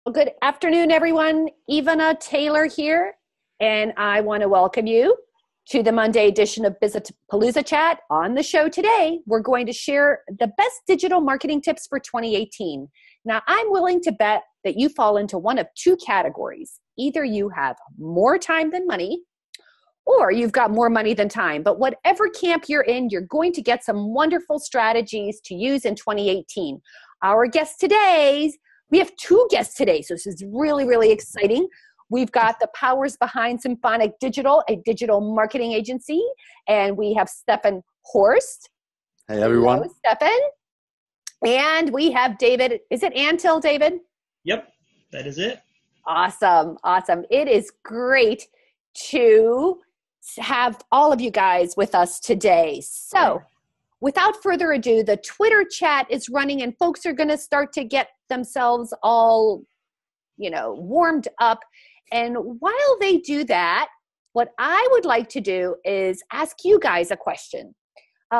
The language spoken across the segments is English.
Well, good afternoon, everyone. Ivana Taylor here, and I want to welcome you to the Monday edition of Bizapalooza Chat. On the show today, we're going to share the best digital marketing tips for 2018. Now, I'm willing to bet that you fall into one of two categories. Either you have more time than money, or you've got more money than time. But whatever camp you're in, you're going to get some wonderful strategies to use in 2018. Our guest today, we have two guests today, so this is really, really exciting. We've got the powers behind Symphonic Digital, a digital marketing agency, and we have Stefan Horst. Hey, everyone. Hello, Stefan. And we have David. Is it Antil, David? Yep, that is it. Awesome, awesome. It is great to have all of you guys with us today. So without further ado, the Twitter chat is running and folks are going to start to get themselves all, warmed up. And while they do that, what I would like to do is ask you guys a question.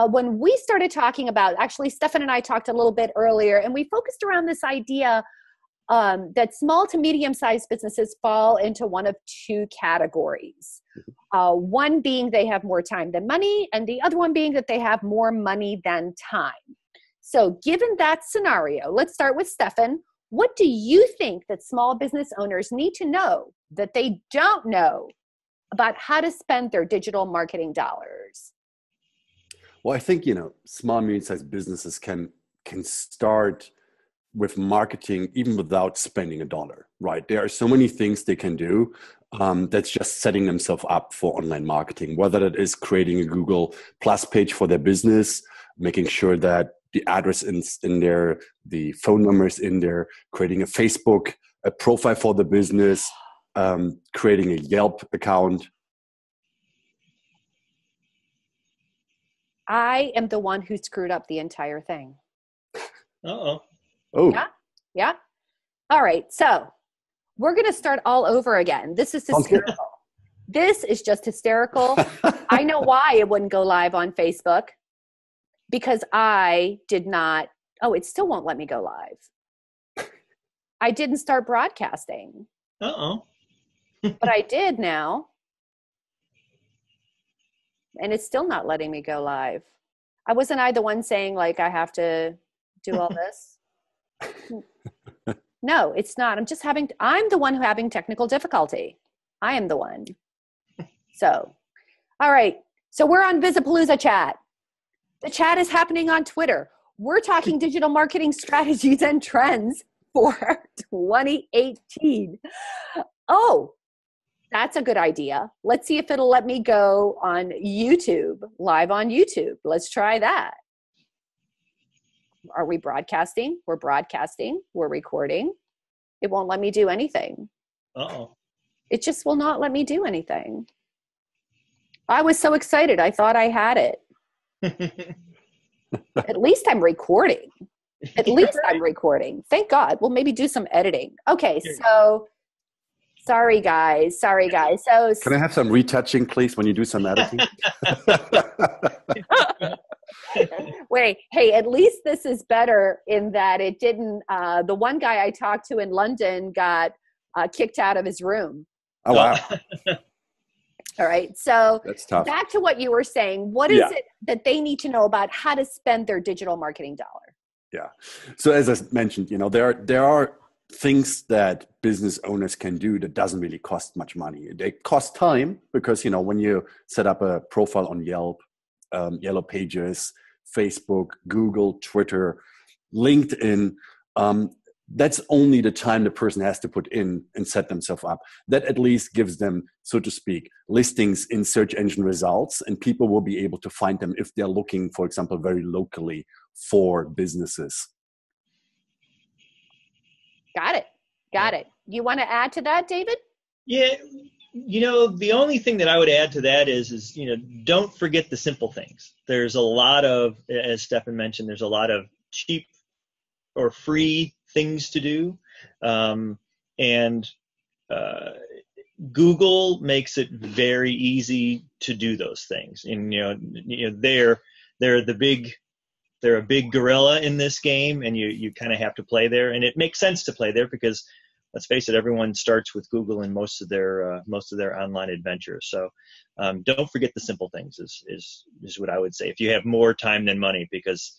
When we started talking about, actually, Stefan and I talked a little bit earlier, and we focused around this idea that small to medium-sized businesses fall into one of two categories. One being they have more time than money, and the other one being that they have more money than time. So given that scenario, let's start with Stefan. What do you think that small business owners need to know that they don't know about how to spend their digital marketing dollars? Well, I think, small and medium-sized businesses can start with marketing even without spending a dollar, right? There are so many things they can do that's just setting themselves up for online marketing, whether that is creating a Google Plus page for their business, making sure that the address is in there, the phone number is in there, creating a Facebook, a profile for the business, creating a Yelp account. I am the one who screwed up the entire thing. Uh-oh. Oh. Yeah. All right. So we're going to start all over again. This is hysterical. This is just hysterical. I know why it wouldn't go live on Facebook, because I did not. Oh, it still won't let me go live. I didn't start broadcasting. Uh-oh. But I did now. And it's still not letting me go live. Wasn't I the one saying, I have to do all this? No, it's not. I'm the one who having technical difficulty. I am the one. So, all right. So we're on Bizapalooza chat. The chat is happening on Twitter. We're talking digital marketing strategies and trends for 2018. Oh, that's a good idea. Let's see if it'll let me go on YouTube, live on YouTube. Let's try that. Are we broadcasting? We're broadcasting. We're recording. It won't let me do anything. Uh-oh. It just will not let me do anything. I was so excited. I thought I had it. At least I'm recording. At least I'm recording. Thank God. We'll maybe do some editing. Okay, so sorry guys. So can I have some retouching, please, when you do some editing? Wait, hey, at least this is better in that it didn't, the one guy I talked to in London got kicked out of his room. Oh, wow. All right. So that's tough. Back to what you were saying. What is it that they need to know about how to spend their digital marketing dollar? Yeah. So as I mentioned, there are things that business owners can do that doesn't really cost much money. They cost time because, when you set up a profile on Yelp, Yellow Pages, Facebook, Google, Twitter, LinkedIn, that's only the time the person has to put in and set themselves up. That at least gives them, so to speak, listings in search engine results, and people will be able to find them if they're looking, for example, very locally for businesses. Got it. You want to add to that, David? Yeah. The only thing that I would add to that is don't forget the simple things. There's a lot of, as Stefan mentioned, there's a lot of cheap or free things to do. And Google makes it very easy to do those things. And, they're a big gorilla in this game, and you kind of have to play there. And it makes sense to play there because let's face it, everyone starts with Google in most of their online adventures. So don't forget the simple things is what I would say. If you have more time than money, because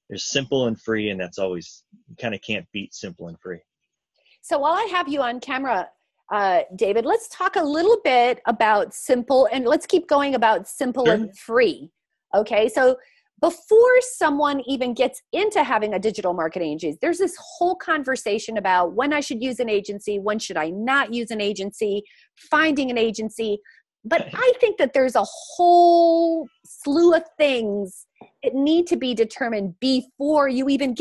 there's simple and free, and that's always, you kind of can't beat simple and free. So while I have you on camera, David, let's talk a little bit about simple, and let's keep going about simple Sure. and free. Okay, so before someone even gets into having a digital marketing agency, there's this whole conversation about when I should use an agency, when should I not use an agency, finding an agency. But I think that there's a whole slew of things that need to be determined before you even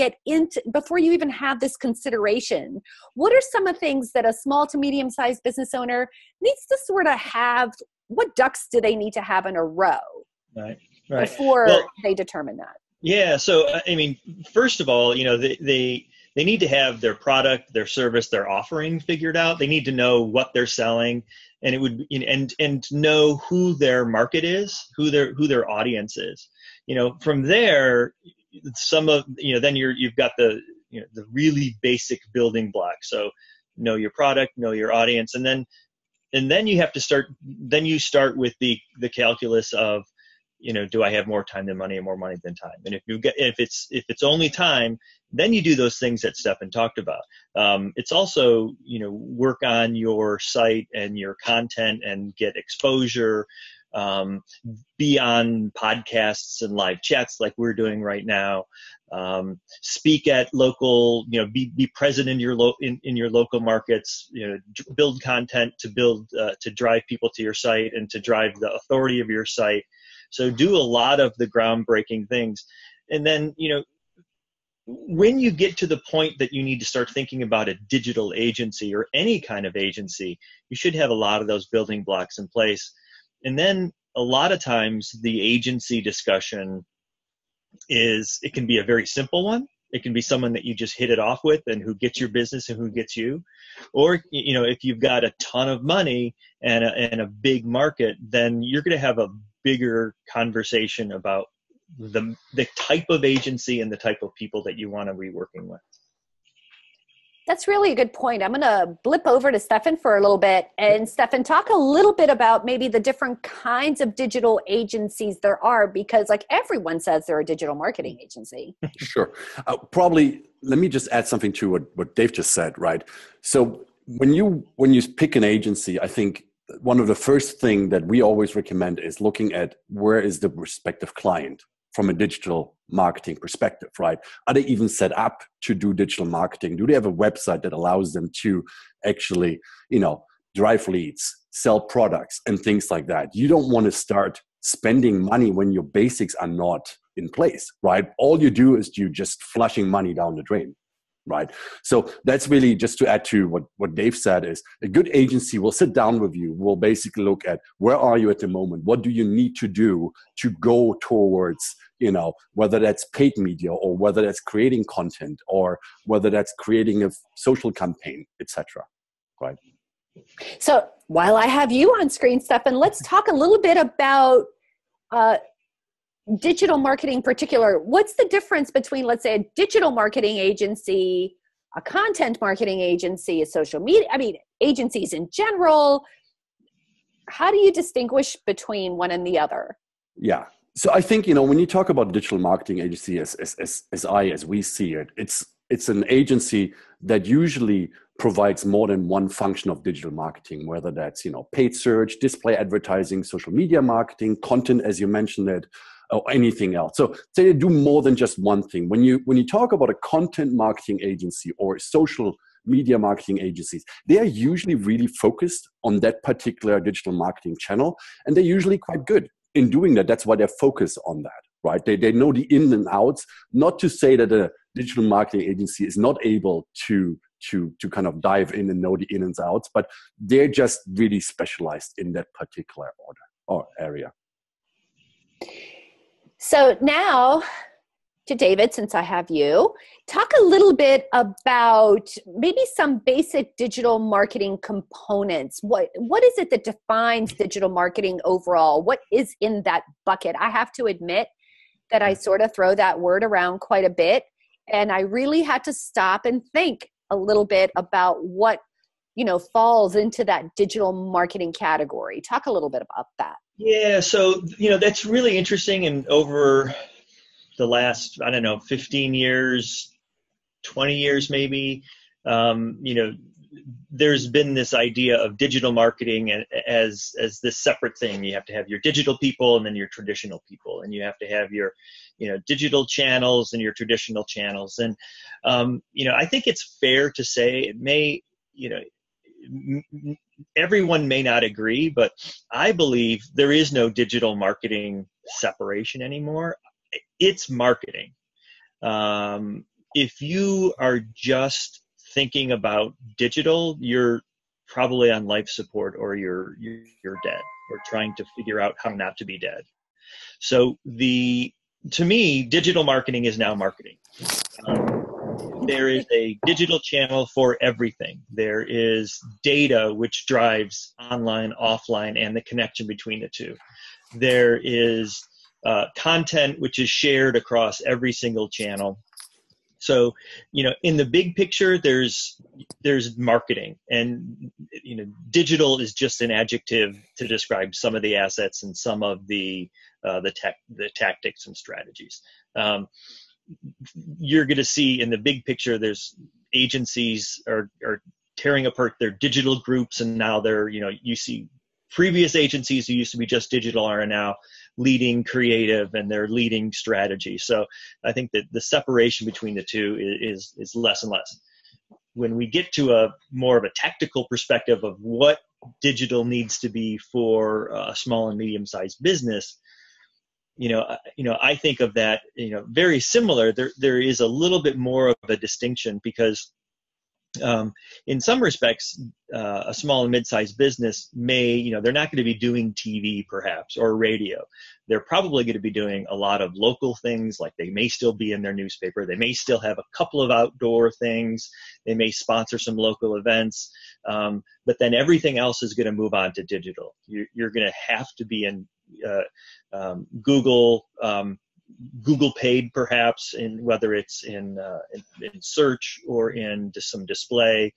have this consideration. What are some of the things that a small to medium-sized business owner needs to sort of have? What ducks do they need to have in a row? Right. Before they determine that? Yeah. So, I mean, first of all, they need to have their product, their service, their offering figured out. They need to know what they're selling, and and know who their market is, who their audience is. From there, then you've got the really basic building blocks. So know your product, know your audience, and then you have to start. Then you start with the calculus of, do I have more time than money, or more money than time? And if it's only time, then you do those things that Stefan talked about. It's also, work on your site and your content and get exposure, be on podcasts and live chats like we're doing right now. Speak at local, be present in your local markets, build content to drive people to your site and to drive the authority of your site. So do a lot of the groundbreaking things. And then, when you get to the point that you need to start thinking about a digital agency or any kind of agency, you should have a lot of those building blocks in place. And then a lot of times the agency discussion it can be a very simple one. It can be someone that you just hit it off with and who gets your business and who gets you. Or, if you've got a ton of money and a big market, then you're going to have a bigger conversation about the type of agency and the type of people that you want to be working with. That's really a good point. I'm going to blip over to Stefan for a little bit. And Stefan, talk a little bit about maybe the different kinds of digital agencies there are, because like everyone says they're a digital marketing agency. Sure. Probably, let me just add something to what Dave just said, right? So when you pick an agency, I think one of the first thing that we always recommend is looking at where is the respective client from a digital marketing perspective, right? Are they even set up to do digital marketing? Do they have a website that allows them to actually, drive leads, sell products and things like that? You don't want to start spending money when your basics are not in place, right? All you do is you just flushing money down the drain. Right. So that's really just to add to what Dave said is a good agency will sit down with you, will basically look at where are you at the moment? What do you need to do to go towards, whether that's paid media or whether that's creating content or whether that's creating a social campaign, etc. Right. So while I have you on screen, Stefan, let's talk a little bit about digital marketing in particular. What's the difference between, let's say, a digital marketing agency, a content marketing agency, a social media, agencies in general? How do you distinguish between one and the other? Yeah. So I think, when you talk about digital marketing agency as we see it, it's an agency that usually provides more than one function of digital marketing, whether that's, paid search, display advertising, social media marketing, content, as you mentioned it, or anything else. So they do more than just one thing. When you talk about a content marketing agency or social media marketing agencies, they are usually really focused on that particular digital marketing channel, and they're usually quite good in doing that. That's why they're focused on that, right? They know the in and outs. Not to say that a digital marketing agency is not able to kind of dive in and know the in and outs, but they're just really specialized in that particular order or area. So now to David, since I have you, talk a little bit about maybe some basic digital marketing components. What is it that defines digital marketing overall? What is in that bucket? I have to admit that I sort of throw that word around quite a bit, and I really had to stop and think a little bit about what falls into that digital marketing category. Talk a little bit about that. Yeah, so that's really interesting. And over the last, 15 years, 20 years maybe, there's been this idea of digital marketing as this separate thing. You have to have your digital people and then your traditional people, and you have to have your digital channels and your traditional channels. And I think it's fair to say it may, everyone may not agree, but I believe there is no digital marketing separation anymore. It's marketing. If you are just thinking about digital, you're probably on life support, or you're dead, or trying to figure out how not to be dead. So to me, digital marketing is now marketing. There is a digital channel for everything. There is data which drives online, offline, and the connection between the two. There is content which is shared across every single channel. So, in the big picture, there's marketing, and digital is just an adjective to describe some of the assets and some of the tactics and strategies. You're going to see in the big picture, there's agencies are tearing apart their digital groups, and now they're, you see previous agencies who used to be just digital are now leading creative, and they're leading strategy. So I think that the separation between the two is less and less. When we get to a more of a tactical perspective of what digital needs to be for a small and medium-sized business, I think of that, very similar. There is a little bit more of a distinction, because in some respects, a small and mid-sized business may, they're not going to be doing TV perhaps, or radio. They're probably going to be doing a lot of local things, like they may still be in their newspaper. They may still have a couple of outdoor things. They may sponsor some local events. But then everything else is going to move on to digital. You're going to have to be in Google paid, perhaps, in whether it's in search or in some display.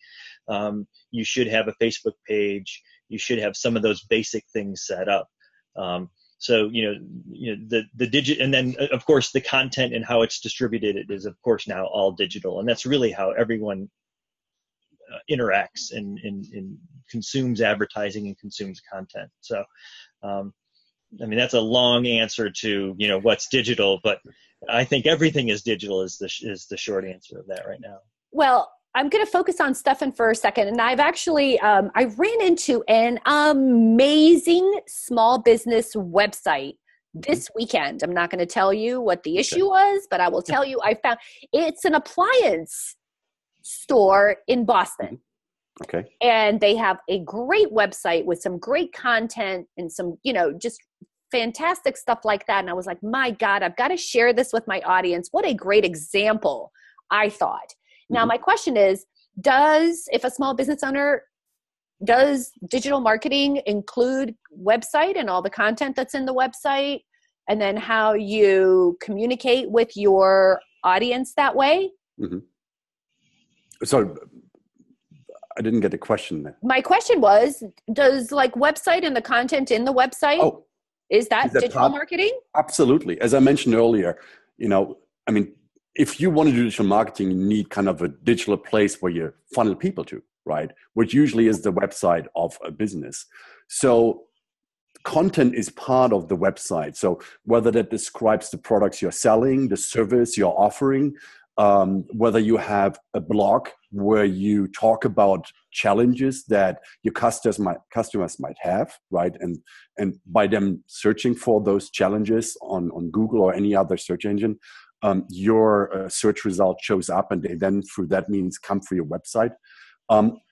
You should have a Facebook page. You should have some of those basic things set up. So the digit, and then of course the content and how it's distributed is of course now all digital, and that's really how everyone interacts and consumes advertising and consumes content. So. That's a long answer to, what's digital, but I think everything is digital is the short answer of that right now. Well, I'm going to focus on Stefan for a second. And I've actually, I ran into an amazing small business website this weekend. I'm not going to tell you what the issue was, but I will tell you, I found it's an appliance store in Boston. Okay. And they have a great website with some great content and some, just fantastic stuff like that. And I was like, my God, I've got to share this with my audience. What a great example, I thought. Now, my question is, if a small business owner, does digital marketing include website and all the content that's in the website, and then how you communicate with your audience that way? Mm-hmm. So I didn't get the question there. My question was, does website and the content in the website, is that digital marketing? Absolutely. As I mentioned earlier, if you want to do digital marketing, you need kind of a digital place where you funnel people to, right? Which usually is the website of a business. So content is part of the website. So whether that describes the products you're selling, the service you're offering, whether you have a blog where you talk about challenges that your customers might have, right? And by them searching for those challenges on Google or any other search engine, your search result shows up, and they then through that means come for your website.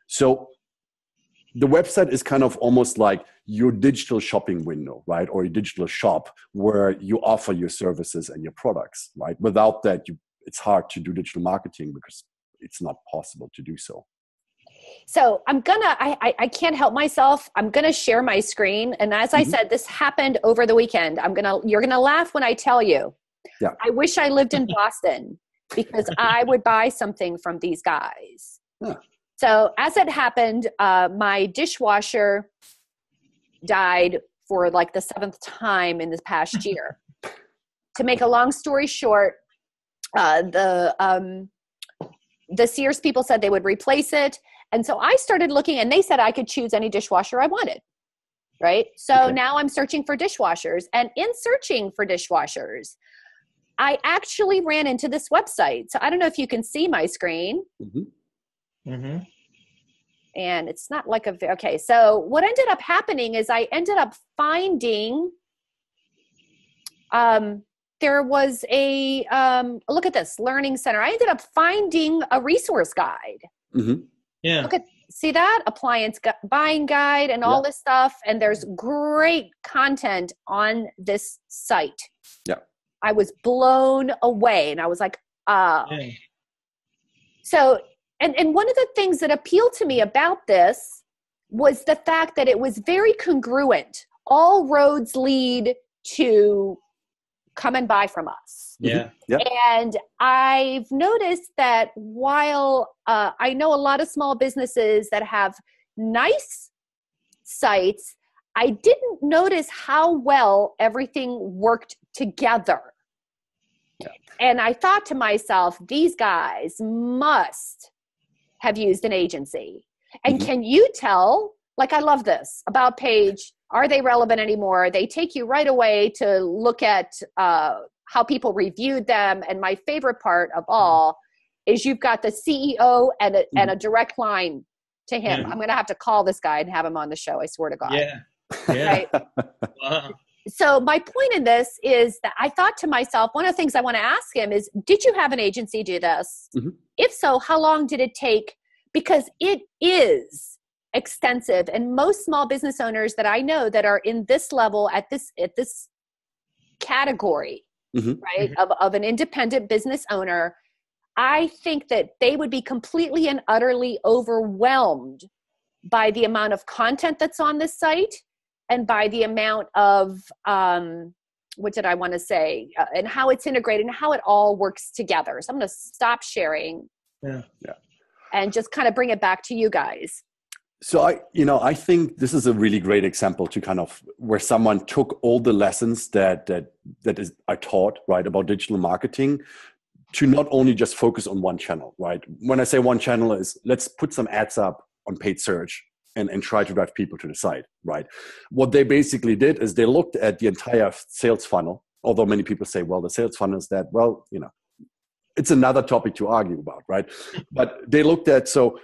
So the website is kind of almost like your digital shopping window, right? Or your digital shop where you offer your services and your products, right? Without that, it's hard to do digital marketing because it's not possible to do so. So I can't help myself. I'm going to share my screen. And as I said, this happened over the weekend. You're going to laugh when I tell you. Yeah. I wish I lived in Boston because I would buy something from these guys. Yeah. So as it happened, my dishwasher died for like the 7th time in this past year. To make a long story short, the Sears people said they would replace it. And so I started looking, and they said I could choose any dishwasher I wanted. Right. So now I'm searching for dishwashers, and in searching for dishwashers, I actually ran into this website. So I don't know if you can see my screen. And it's not like okay. So what ended up happening is I ended up finding, there was a, look at this, Learning Center. I ended up finding a resource guide. Yeah. See that? Appliance buying guide and all this stuff. And there's great content on this site. Yeah. I was blown away, and I was like, So, and one of the things that appealed to me about this was the fact that it was very congruent. All roads lead to come and buy from us. Yeah. And I've noticed that while I know a lot of small businesses that have nice sites, I didn't notice how well everything worked together. And I thought to myself, these guys must have used an agency. And can you tell, like, I love this about Page. Are they relevant anymore? They take you right away to look at how people reviewed them. And my favorite part of all is you've got the CEO and a direct line to him. I'm going to have to call this guy and have him on the show. I swear to God. Right? Wow. So my point in this is that I thought to myself, one of the things I want to ask him is, did you have an agency do this? If so, how long did it take? Because it is extensive. And most small business owners that I know that are in this level at this category, right, of an independent business owner, I think that they would be completely and utterly overwhelmed by the amount of content that's on this site and by the amount of, what did I want to say, and how it's integrated and how it all works together. So I'm going to stop sharing and just kind of bring it back to you guys. So I think this is a really great example to kind of where someone took all the lessons that are taught, right, about digital marketing, to not only just focus on one channel, right? When I say one channel is, let's put some ads up on paid search and try to drive people to the site, right? What they basically did is they looked at the entire sales funnel, although many people say, well, the sales funnel is that, well, it's another topic to argue about, right? But they looked at, so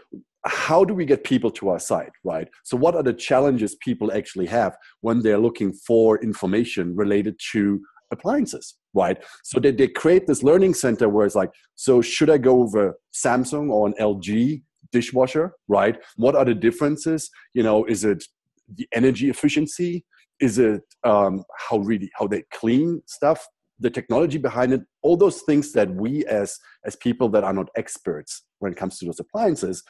how do we get people to our site, right? So what are the challenges people actually have when they're looking for information related to appliances, right? So they create this learning center where it's like, so should I go over Samsung or an LG dishwasher, right? What are the differences? Is it the energy efficiency? Is it how they clean stuff? The technology behind it? All those things that we as people that are not experts when it comes to those appliances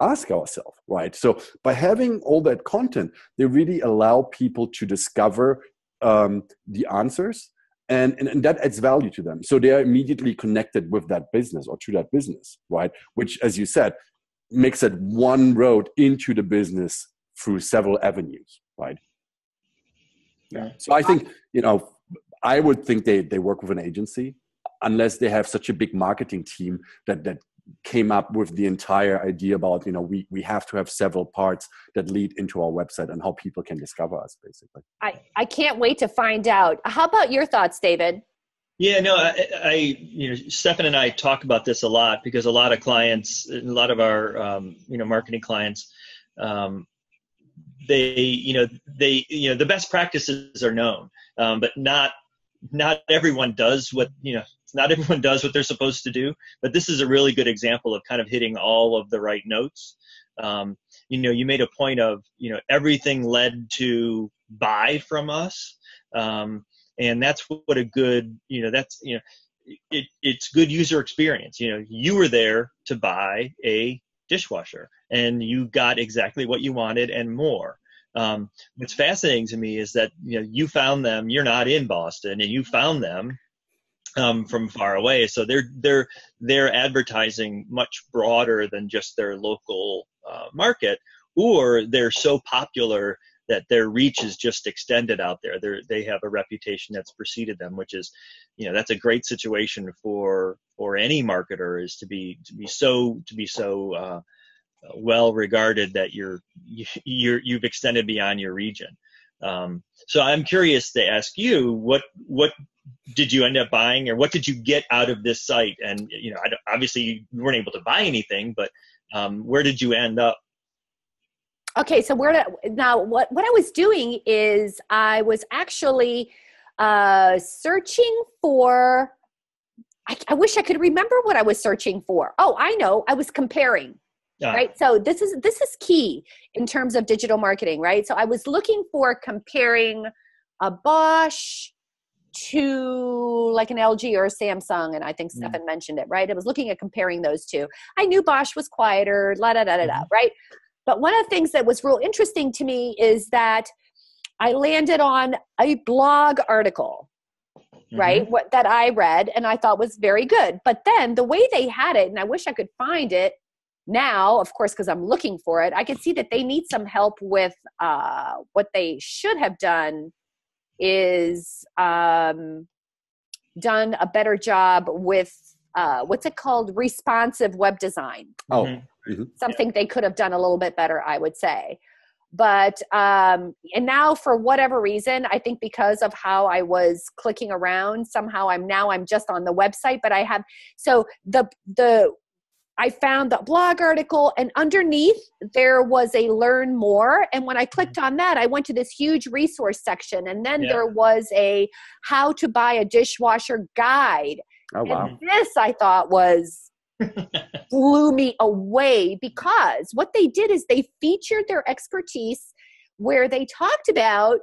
ask ourselves, right? So by having all that content, they really allow people to discover the answers, and that adds value to them. So they are immediately connected with that business or to that business, right? Which, as you said, makes it one road into the business through several avenues, right? Yeah. So I think, I would think they work with an agency, unless they have such a big marketing team that came up with the entire idea about, we have to have several parts that lead into our website and how people can discover us, basically. I can't wait to find out. How about your thoughts, David? Yeah, no, I Stefan and I talk about this a lot, because a lot of clients, a lot of our, marketing clients, the best practices are known, but not everyone does what, not everyone does what they're supposed to do. But this is a really good example of kind of hitting all of the right notes. You made a point of, everything led to buy from us. And that's what a good, it's good user experience. You were there to buy a dishwasher and you got exactly what you wanted and more. What's fascinating to me is that, you found them, you're not in Boston, and you found them from far away. So they're advertising much broader than just their local market, or they're so popular that their reach is just extended out there. They have a reputation that's preceded them, which is, that's a great situation for any marketer, is to be so well regarded that you've extended beyond your region. So I'm curious to ask you, what did you end up buying, or what did you get out of this site? And obviously you weren't able to buy anything, but where did you end up? Okay, so what I was doing is I was actually searching for. I wish I could remember what I was searching for. Oh, I know. I was comparing. Right. So this is key in terms of digital marketing, right? So I was looking for comparing a Bosch to like an LG or a Samsung, and I think Stefan mentioned it, right? I was looking at comparing those two. I knew Bosch was quieter, right? But one of the things that was real interesting to me is that I landed on a blog article, right? That I read and I thought was very good. But then the way they had it, and I wish I could find it now, of course, because I'm looking for it, I can see that they need some help with what they should have done is done a better job with what's it called? Responsive web design. Something they could have done a little bit better, I would say. But, and now for whatever reason, I think because of how I was clicking around, somehow I'm just on the website, but I have, so I found the blog article, and underneath there was a learn more. And when I clicked on that, I went to this huge resource section, and then there was a how to buy a dishwasher guide. Oh, wow. And this I thought blew me away, because what they did is they featured their expertise, where they talked about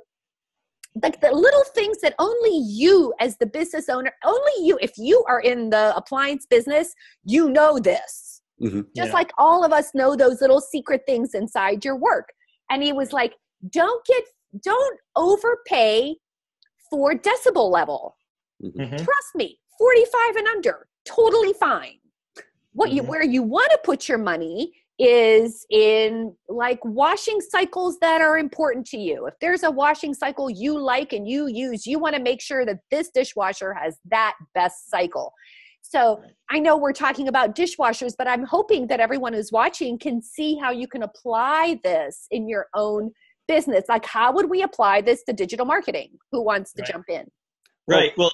like the little things that only you as the business owner, only you, if you are in the appliance business, you know this. Just like all of us know those little secret things inside your work. And he was like, don't overpay for decibel level. Trust me, 45 and under, totally fine. Where you want to put your money is in like washing cycles that are important to you. If there's a washing cycle you like and you use, you want to make sure that this dishwasher has that best cycle. So I know we're talking about dishwashers, but I'm hoping that everyone who's watching can see how you can apply this in your own business. Like, how would we apply this to digital marketing? Who wants to jump in? Right. Well,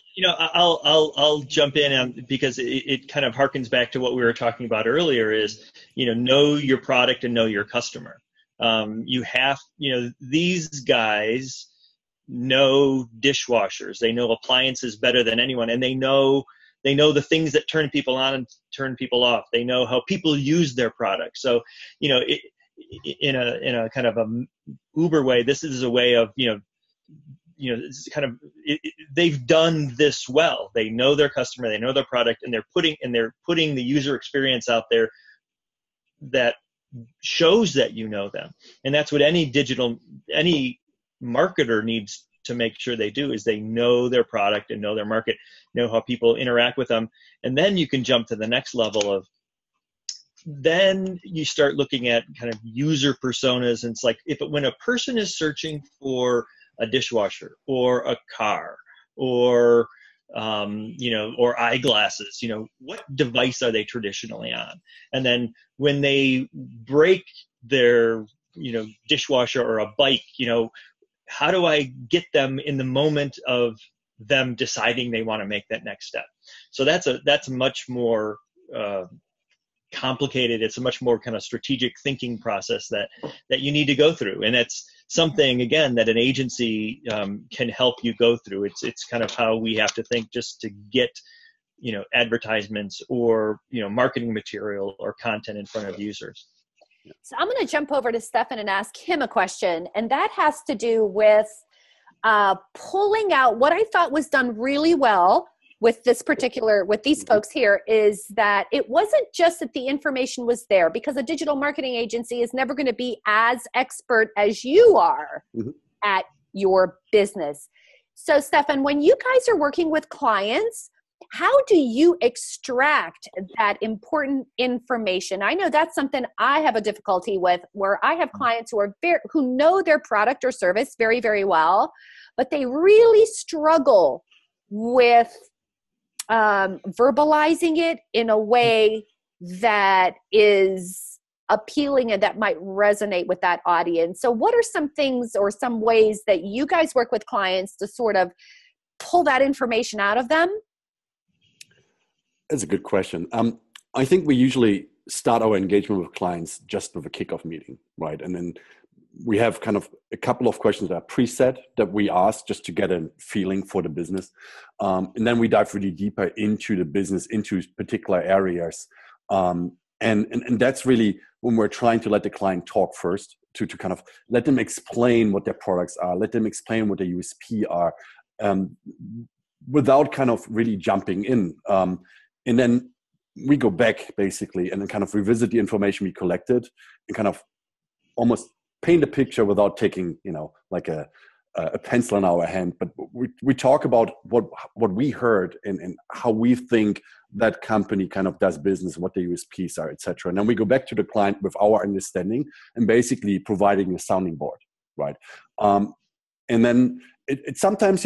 I'll jump in because it kind of harkens back to what we were talking about earlier is, know your product and know your customer. These guys know dishwashers. They know appliances better than anyone, and they know the things that turn people on and turn people off. They know how people use their product. So, in a kind of a Uber way, this is a way of, it's kind of, they've done this well. They know their customer, they know their product, and they're putting the user experience out there that shows that you know them. And that's what any marketer needs to make sure they do, is they know their product and know their market, know how people interact with them. And then you can jump to the next level of, then you start looking at kind of user personas. And it's like, when a person is searching for a dishwasher or a car or or eyeglasses, what device are they traditionally on? And then when they break their dishwasher or a bike, how do I get them in the moment of them deciding they want to make that next step? So that's much more complicated. It's a much more kind of strategic thinking process that you need to go through. And that's something, again, that an agency can help you go through. It's kind of how we have to think just to get, advertisements or, marketing material or content in front of users. So I'm going to jump over to Stefan and ask him a question. And that has to do with pulling out what I thought was done really well with these folks here, is that it wasn't just that the information was there, because a digital marketing agency is never going to be as expert as you are at your business. So Stefan, when you guys are working with clients, how do you extract that important information? I know that's something I have a difficulty with, where I have clients who know their product or service very, very well, but they really struggle with verbalizing it in a way that is appealing and that might resonate with that audience. So what are some things or some ways that you guys work with clients to sort of pull that information out of them? That's a good question. I think we usually start our engagement with clients just with a kickoff meeting, right? And then we have kind of a couple of questions that are preset that we ask just to get a feeling for the business. And then we dive really deeper into the business, into particular areas. And that's really when we're trying to let the client talk first, to kind of let them explain what their products are, let them explain what their USP are, without kind of really jumping in. And then we go back basically and then kind of revisit the information we collected and kind of almost paint a picture without taking, like a pencil in our hand. But we talk about what we heard and how we think that company kind of does business, what their USPs are, et cetera. And then we go back to the client with our understanding and basically providing a sounding board, right? And then it sometimes,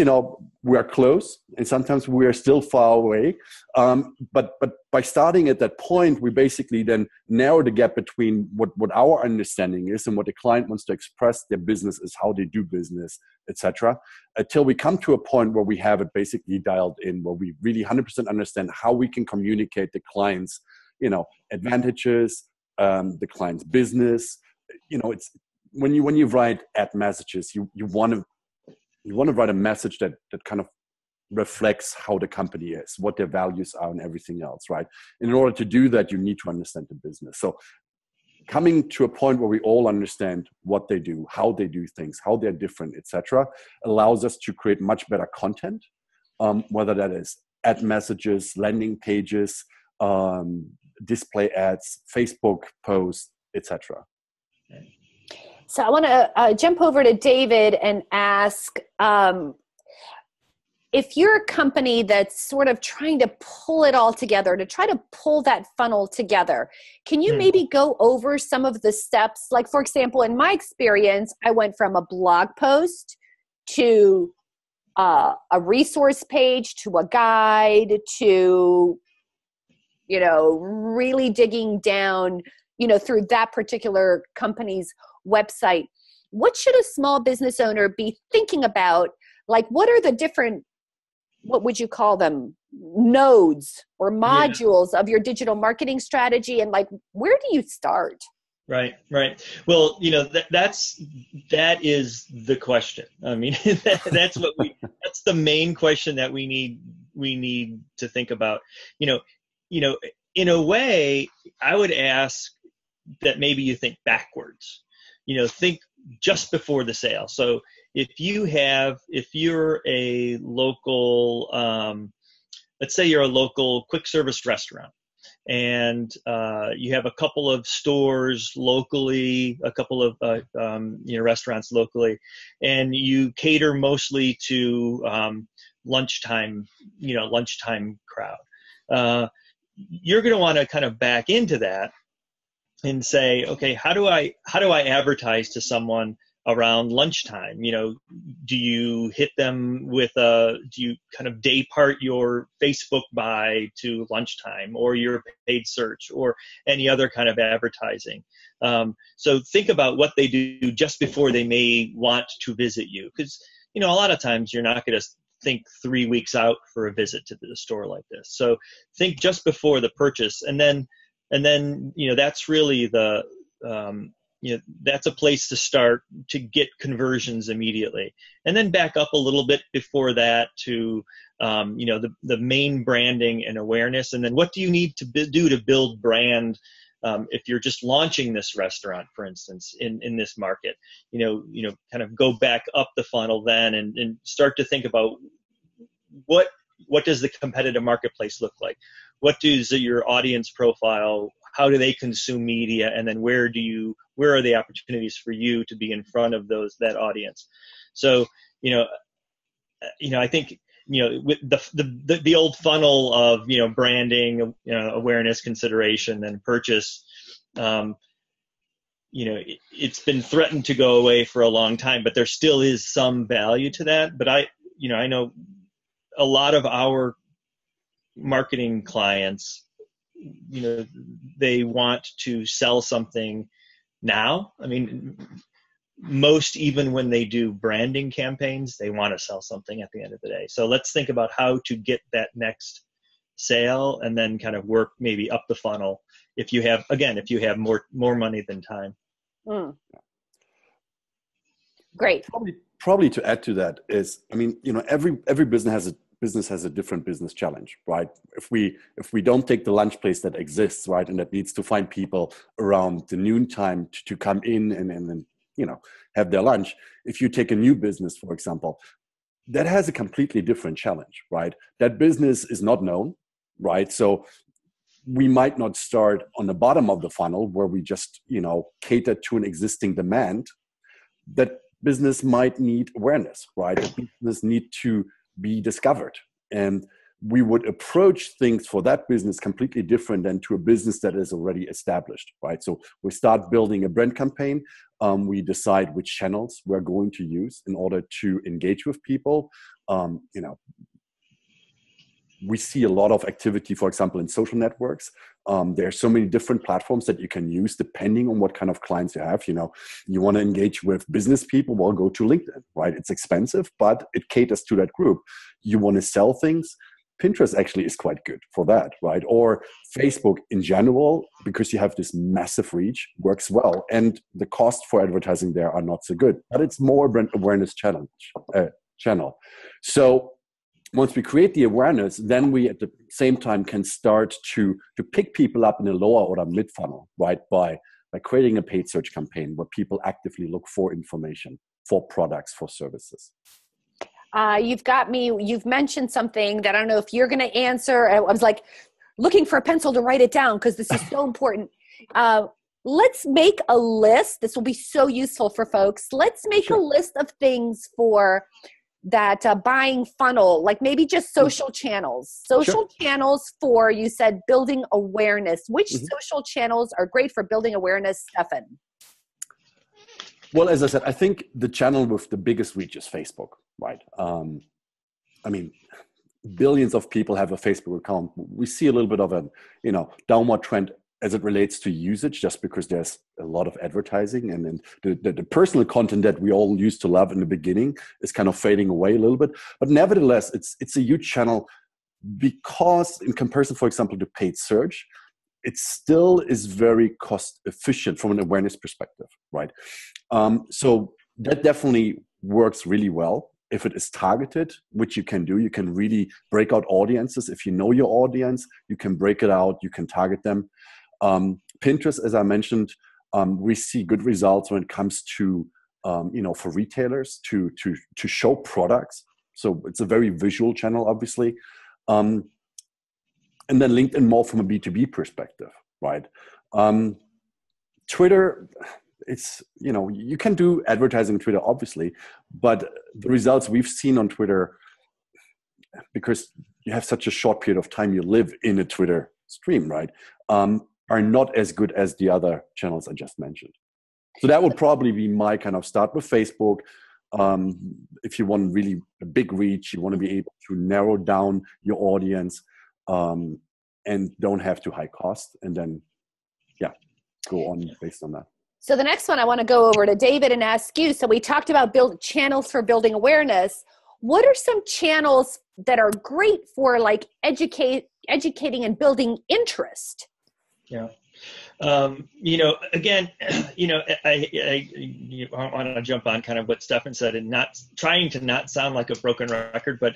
we are close and sometimes we are still far away. But by starting at that point, we basically then narrow the gap between what our understanding is and what the client wants to express their business is, how they do business, etc. Until we come to a point where we have it basically dialed in, where we really 100% understand how we can communicate the client's, advantages, the client's business. It's when you write ad messages, you want to write a message that kind of reflects how the company is, what their values are and everything else, right? And in order to do that, you need to understand the business. So coming to a point where we all understand what they do, how they do things, how they're different, etc., allows us to create much better content, whether that is ad messages, landing pages, display ads, Facebook posts, etc. So I want to jump over to David and ask, if you're a company that's sort of trying to pull it all together, to try to pull that funnel together, can you maybe go over some of the steps? Like, for example, in my experience, I went from a blog post to a resource page to a guide to, really digging down, through that particular company's website. What should a small business owner be thinking about? Like, what are the different, what would you call them, nodes or modules of your digital marketing strategy? And like, where do you start? Right. Well, that is the question. I mean, that's the main question that we need to think about. In a way, I would ask that maybe you think backwards. Think just before the sale. So if you're a local, let's say you're a local quick service restaurant, and you have a couple of stores locally, a couple of restaurants locally, and you cater mostly to lunchtime crowd. You're going to want to kind of back into that and say, okay, how do I advertise to someone around lunchtime? Do you hit them with do you kind of day part your Facebook buy to lunchtime, or your paid search, or any other kind of advertising? So think about what they do just before they may want to visit you, because a lot of times you're not going to think 3 weeks out for a visit to the store like this. So think just before the purchase, and then that's really that's a place to start to get conversions immediately, and then back up a little bit before that to the main branding and awareness. And then what do you need to do to build brand if you're just launching this restaurant, for instance, in this market? Kind of go back up the funnel then and start to think about what does the competitive marketplace look like? What does your audience profile, how do they consume media? And then where are the opportunities for you to be in front of that audience? So, I think with the old funnel of, branding, awareness, consideration, and purchase, it's been threatened to go away for a long time, but there still is some value to that. But I know a lot of our marketing clients, they want to sell something now. I mean, most, even when they do branding campaigns, they want to sell something at the end of the day. So let's think about how to get that next sale, and then kind of work maybe up the funnel if you have more money than time. Mm. Great. Probably to add to that is, I mean, every business has a different business challenge, right? If we don't take the lunch place that exists, right, and that needs to find people around the noon time to come in and have their lunch. If you take a new business, for example, that has a completely different challenge, right? That business is not known, right? So we might not start on the bottom of the funnel where we just, cater to an existing demand. That business might need awareness, right? The business need to be discovered. And we would approach things for that business completely different than to a business that is already established, right? So we start building a brand campaign. We decide which channels we're going to use in order to engage with people. We see a lot of activity, for example, in social networks. There are so many different platforms that you can use depending on what kind of clients you have. You want to engage with business people, well, go to LinkedIn, right? It's expensive, but it caters to that group. You want to sell things, Pinterest actually is quite good for that, right? Or Facebook in general, because you have this massive reach, works well. And the cost for advertising there are not so good, but it's more brand awareness channel. So once we create the awareness, then we at the same time can start to pick people up in a lower order mid funnel, right? By creating a paid search campaign where people actively look for information, for products, for services. You've mentioned something that I don't know if you're going to answer. I was like looking for a pencil to write it down because this is so important. Let's make a list. This will be so useful for folks. Let's make a list of things for that buying funnel, like maybe just social channels. Channels for, you said, building awareness. Which social channels are great for building awareness, Stefan? Well, as I said, I think the channel with the biggest reach is Facebook, right? I mean, billions of people have a Facebook account. We see a little bit of a, downward trend as it relates to usage, just because there's a lot of advertising, and then the personal content that we all used to love in the beginning is kind of fading away a little bit. But nevertheless, it's a huge channel because in comparison, for example, to paid search, it still is very cost efficient from an awareness perspective, right? So that definitely works really well if it is targeted, which you can do. You can really break out audiences. If you know your audience, you can break it out, you can target them. Pinterest, as I mentioned, we see good results when it comes to, for retailers to show products. So it's a very visual channel, obviously. And then LinkedIn more from a B2B perspective, right? Twitter, it's, you can do advertising on Twitter, obviously, but the results we've seen on Twitter, because you have such a short period of time you live in a Twitter stream, right, are not as good as the other channels I just mentioned. So that would probably be my kind of start with Facebook. If you want really a big reach, you want to be able to narrow down your audience and don't have too high cost, and then, go on based on that. So the next one, I want to go over to David and ask you. So we talked about channels for building awareness. What are some channels that are great for like educating and building interest? Yeah. Again, I want to jump on kind of what Stefan said, and not trying to not sound like a broken record, but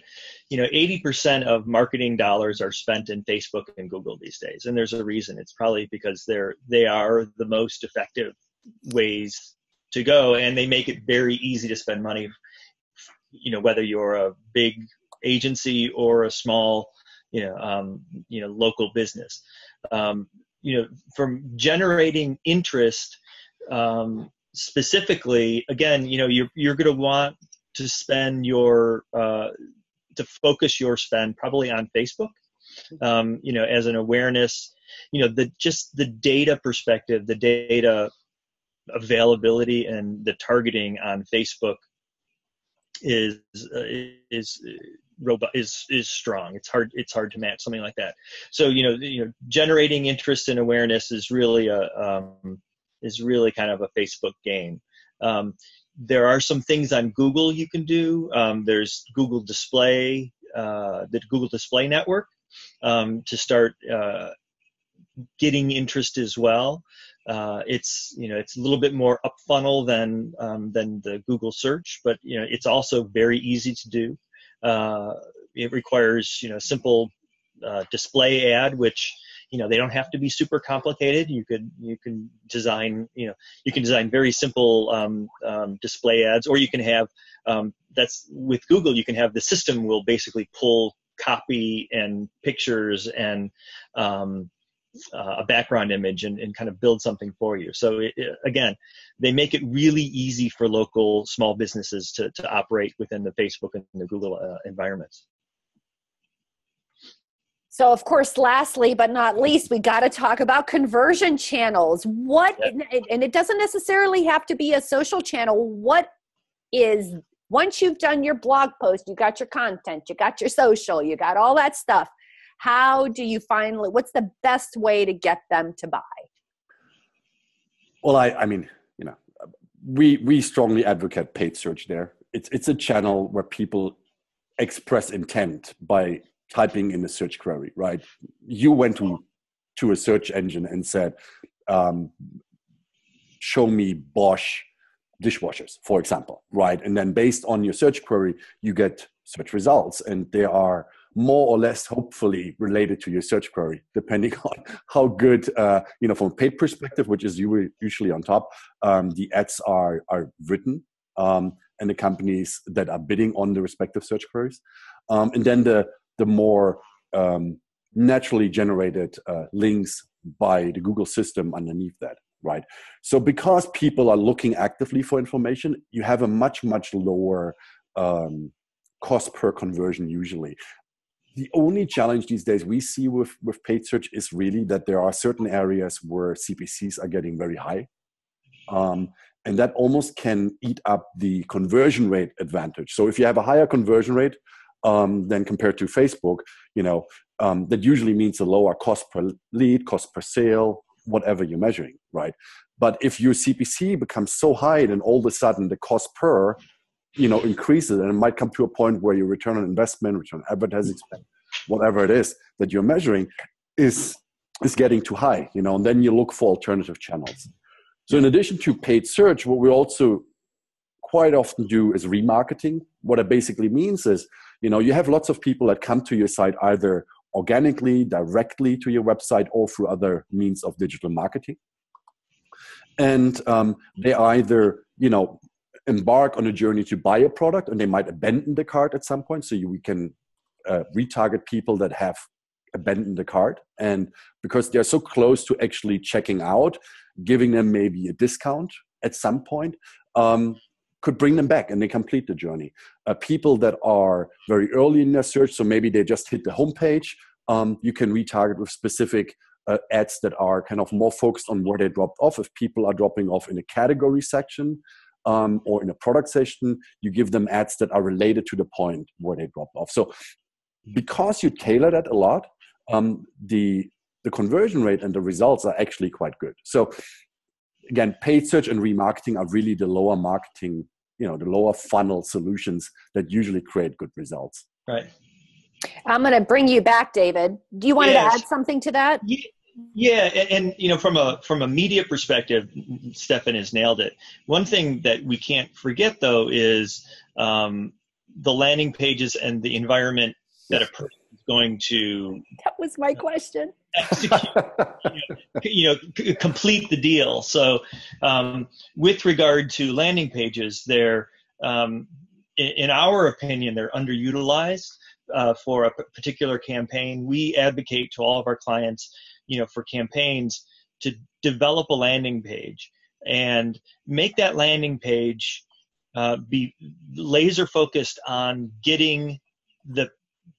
80% of marketing dollars are spent in Facebook and Google these days. And there's a reason. It's probably because they are the most effective ways to go, and they make it very easy to spend money, whether you're a big agency or a small, local business. From generating interest, specifically, again, you're going to want to spend your to focus your spend probably on Facebook, as an awareness, just the data perspective, the data availability and the targeting on Facebook is robust, is strong. It's hard to match something like that. So generating interest and awareness is really kind of a Facebook game. There are some things on Google you can do. There's Google Display, the Google Display Network, to start getting interest as well. It's a little bit more up funnel than the Google search, but it's also very easy to do. It requires simple display ad, which they don't have to be super complicated. You can design very simple display ads, or you can have that's with Google. You can have the system will basically pull copy and pictures and a background image and kind of build something for you. So again, they make it really easy for local small businesses to operate within the Facebook and the Google environments. So of course, lastly but not least, we got to talk about conversion channels. And it doesn't necessarily have to be a social channel. Once you've done your blog post, you got your content, you got your social, you got all that stuff, how do you what's the best way to get them to buy? Well, I mean, we strongly advocate paid search there. It's a channel where people express intent by typing in a search query, right? You went to a search engine and said, show me Bosch dishwashers, for example, right? And then based on your search query, you get search results, and they are more or less hopefully related to your search query, depending on how good, from a paid perspective, which is usually on top, the ads are written, and the companies that are bidding on the respective search queries. And then the more naturally generated links by the Google system underneath that, right? So because people are looking actively for information, you have a much, much lower cost per conversion usually. The only challenge these days we see with paid search is really that there are certain areas where CPCs are getting very high. And that almost can eat up the conversion rate advantage. So if you have a higher conversion rate than compared to Facebook, that usually means a lower cost per lead, cost per sale, whatever you're measuring, right? But if your CPC becomes so high, then all of a sudden the cost per increases, and it might come to a point where your return on investment, return on advertising spend, whatever it is that you're measuring is getting too high, and then you look for alternative channels. So in addition to paid search, what we also quite often do is remarketing. What it basically means is, you have lots of people that come to your site either organically, directly to your website, or through other means of digital marketing. And they either, embark on a journey to buy a product, and they might abandon the cart at some point. So we can retarget people that have abandoned the cart, and because they're so close to actually checking out, giving them maybe a discount at some point could bring them back and they complete the journey. People that are very early in their search, so maybe they just hit the homepage, you can retarget with specific ads that are kind of more focused on where they dropped off. If people are dropping off in a category section, or in a product section, you give them ads that are related to the point where they dropped off. So because you tailor that a lot, the conversion rate and the results are actually quite good. So again, paid search and remarketing are really the lower marketing, the lower funnel solutions that usually create good results. Right. I'm going to bring you back, David. Do you want to add something to that? Yeah, and from a media perspective, Stefan has nailed it. One thing that we can't forget though is the landing pages and the environment that a person is going to. That was my question. Execute, complete the deal. So, with regard to landing pages, they're, in our opinion, they're underutilized for a particular campaign. We advocate to all of our clients, for campaigns to develop a landing page and make that landing page be laser focused on getting the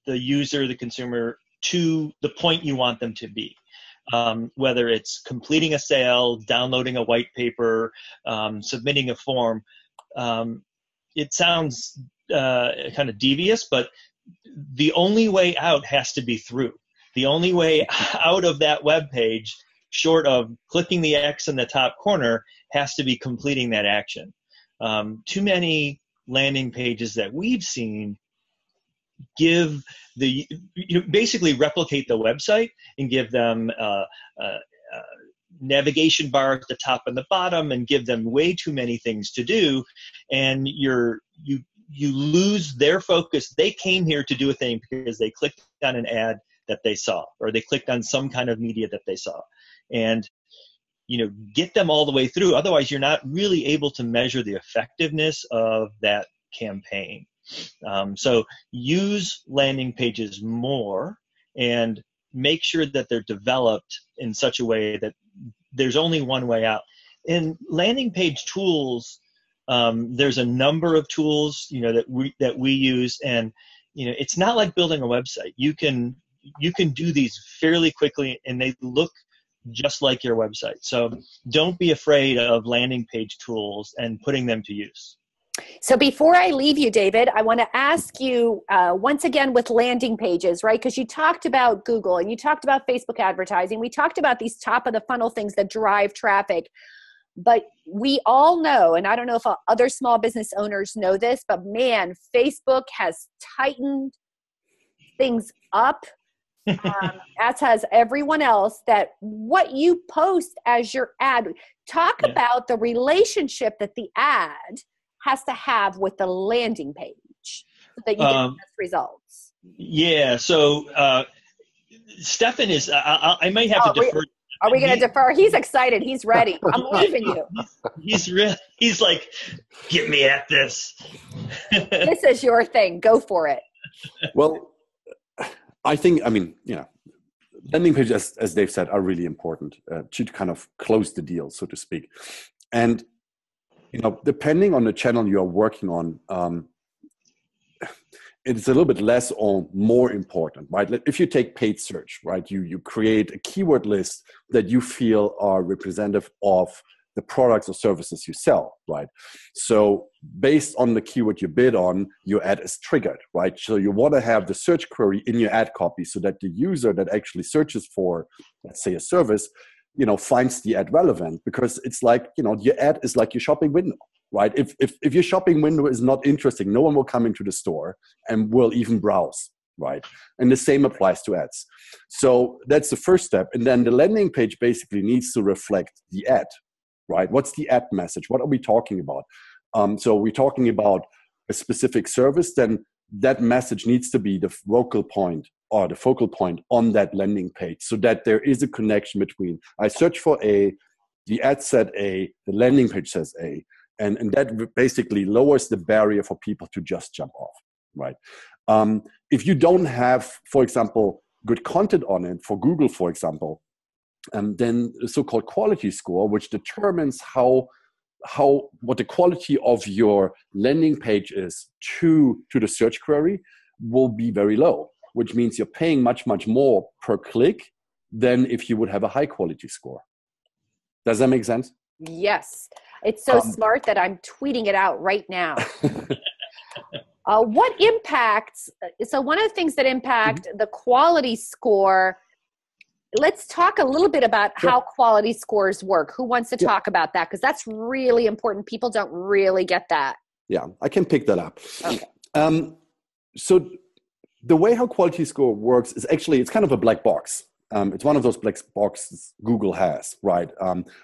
user, the consumer, to the point you want them to be. Whether it's completing a sale, downloading a white paper, submitting a form. It sounds kind of devious, but the only way out has to be through. The only way out of that web page, short of clicking the X in the top corner, has to be completing that action. Too many landing pages that we've seen give basically replicate the website and give them a navigation bar at the top and the bottom and give them way too many things to do, and you lose their focus. They came here to do a thing because they clicked on an ad that they saw, or they clicked on some kind of media that they saw, and get them all the way through. Otherwise, you're not really able to measure the effectiveness of that campaign. So use landing pages more and make sure that they're developed in such a way that there's only one way out. In landing page tools, there's a number of tools that we use, and it's not like building a website. You can do these fairly quickly, and they look just like your website. So don't be afraid of landing page tools and putting them to use. So before I leave you, David, I want to ask you once again with landing pages, right? Because you talked about Google and you talked about Facebook advertising. We talked about these top of the funnel things that drive traffic. But we all know, and I don't know if other small business owners know this, but man, Facebook has tightened things up, as has everyone else, that what you post as your ad, talk about the relationship that the ad has to have with the landing page so that you get the best results. Yeah. So Stefan is, I might have to defer. Are we going to defer? He's excited. He's ready. I'm leaving you. He's like, get me at this. This is your thing. Go for it. Well, landing pages, as Dave said, are really important to kind of close the deal, so to speak. And, depending on the channel you are working on, it's a little bit less or more important, right? If you take paid search, right, you create a keyword list that you feel are representative of the products or services you sell, right? So based on the keyword you bid on, your ad is triggered, right? So you want to have the search query in your ad copy so that the user that actually searches for, let's say, a service, finds the ad relevant, because it's like, your ad is like your shopping window, right? If your shopping window is not interesting, no one will come into the store and will even browse, right? And the same applies to ads. So that's the first step. And then the landing page basically needs to reflect the ad, right? What's the ad message? What are we talking about? So we're talking about a specific service, then that message needs to be the focal point on that landing page, so that there is a connection between I search for A, the ad said A, the landing page says A, and that basically lowers the barrier for people to just jump off, right? If you don't have, for example, good content on it for Google, for example, then the so-called quality score, which determines what the quality of your landing page is to the search query, will be very low, which means you're paying much, much more per click than if you would have a high quality score. Does that make sense? Yes. It's so smart that I'm tweeting it out right now. What impacts, so one of the things that impact the quality score, let's talk a little bit about how quality scores work. Who wants to talk about that? Because that's really important. People don't really get that. Yeah, I can pick that up. Okay. So the way how quality score works is actually, it's kind of a black box. It's one of those black boxes Google has, right?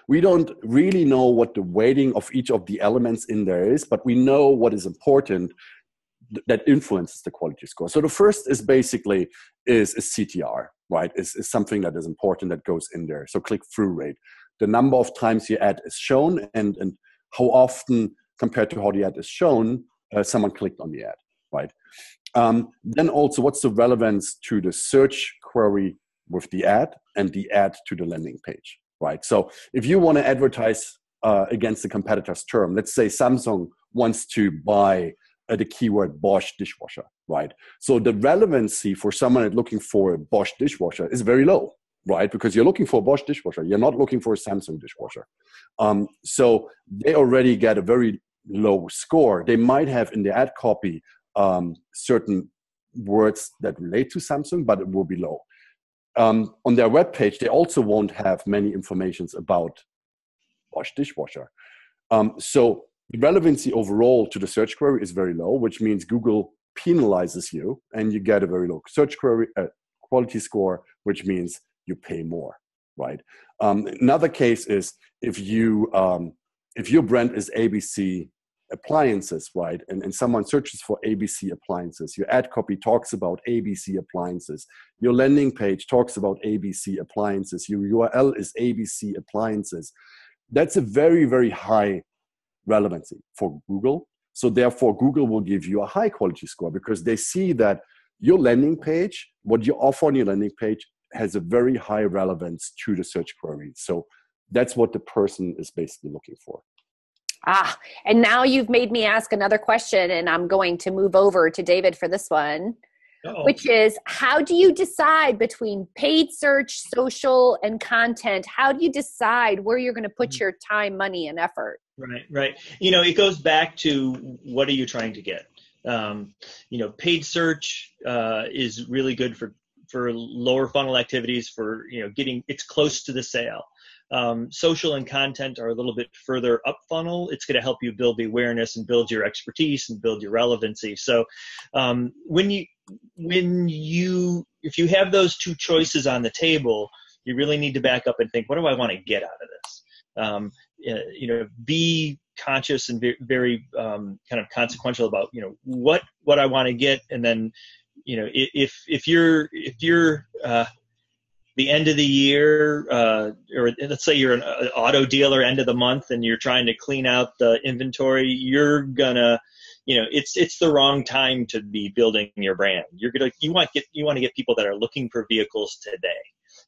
We don't really know what the weighting of each of the elements in there is, but we know what is important that influences the quality score. So the first is basically is CTR, right? Is something that is important that goes in there. So click-through rate, the number of times your ad is shown, and how often compared to how the ad is shown, someone clicked on the ad, right? Then also, what's the relevance to the search query with the ad and the ad to the landing page, right? So if you want to advertise against the competitor's term, let's say Samsung wants to buy the keyword Bosch dishwasher, right? So the relevancy for someone looking for a Bosch dishwasher is very low, right? Because you're looking for a Bosch dishwasher. You're not looking for a Samsung dishwasher. So they already get a very low score. They might have in the ad copy certain words that relate to Samsung, but it will be low. On their webpage, they also won't have many informations about Bosch dishwasher. So the relevancy overall to the search query is very low, which means Google penalizes you and you get a very low search query quality score, which means you pay more, right? Another case is if your brand is ABC appliances, right? And someone searches for ABC appliances. Your ad copy talks about ABC appliances. Your landing page talks about ABC appliances. Your URL is ABC appliances. That's a very, very high relevancy for Google. So therefore, Google will give you a high quality score because they see that your landing page, what you offer on your landing page, has a very high relevance to the search query. So that's what the person is basically looking for. And now you've made me ask another question, and I'm going to move over to David for this one, which is, how do you decide between paid search, social, and content? How do you decide where you're going to put your time, money, and effort? Right. It goes back to what are you trying to get? Paid search is really good for lower funnel activities, for getting it's close to the sale. Social and content are a little bit further up funnel. It's going to help you build the awareness and build your expertise and build your relevancy. So if you have those two choices on the table, you really need to back up and think, what do I want to get out of this? Be conscious and very kind of consequential about what I want to get, and then if you're the end of the year, or let's say you're an auto dealer, end of the month, and you're trying to clean out the inventory, you're gonna, it's the wrong time to be building your brand. You want to get people that are looking for vehicles today.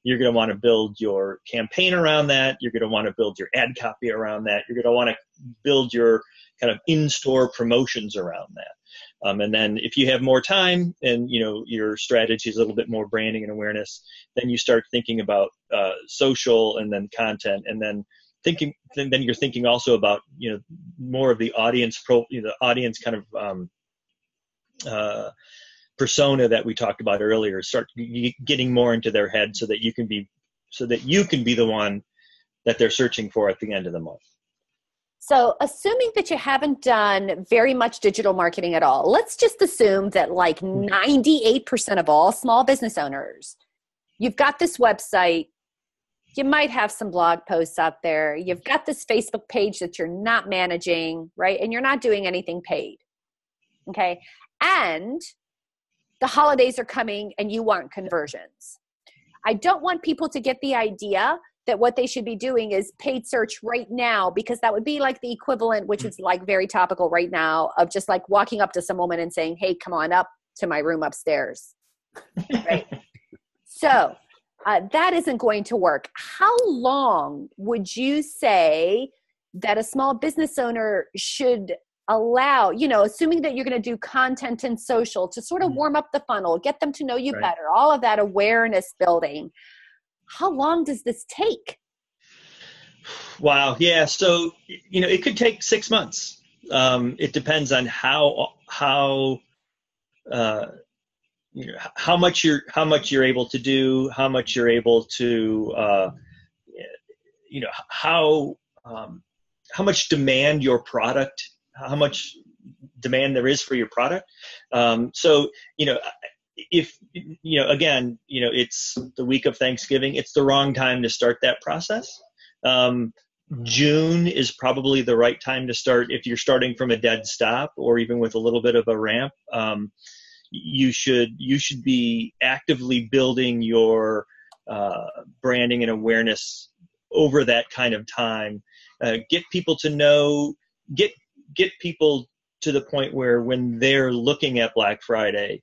You're going to want to build your campaign around that. You're going to want to build your ad copy around that. You're going to want to build your kind of in-store promotions around that. And then if you have more time and, your strategy is a little bit more branding and awareness, then you start thinking about social and then content, and then you're thinking also about, more of the audience the audience kind of persona that we talked about earlier. Start getting more into their head so that you can be the one that they're searching for at the end of the month. So assuming that you haven't done very much digital marketing at all, let's just assume that like 98% of all small business owners, you've got this website, you might have some blog posts out there, you've got this Facebook page that you're not managing, right? And you're not doing anything paid, okay? And the holidays are coming and you want conversions. I don't want people to get the idea that what they should be doing is paid search right now, because that would be like the equivalent, which is like very topical right now, of just like walking up to some woman and saying, hey, come on up to my room upstairs. Right? So that isn't going to work. How long would you say that a small business owner should allow, assuming that you're going to do content and social to sort of warm up the funnel, get them to know you better, all of that awareness building? How long does this take? Wow. Yeah. So, it could take 6 months. It depends on how much you're able to do, how much you're able to, how much demand your product, how much demand there is for your product. If again, it's the week of Thanksgiving, it's the wrong time to start that process. June is probably the right time to start. If you're starting from a dead stop or even with a little bit of a ramp, you should be actively building your branding and awareness over that kind of time. Get people to know, get people to the point where when they're looking at Black Friday,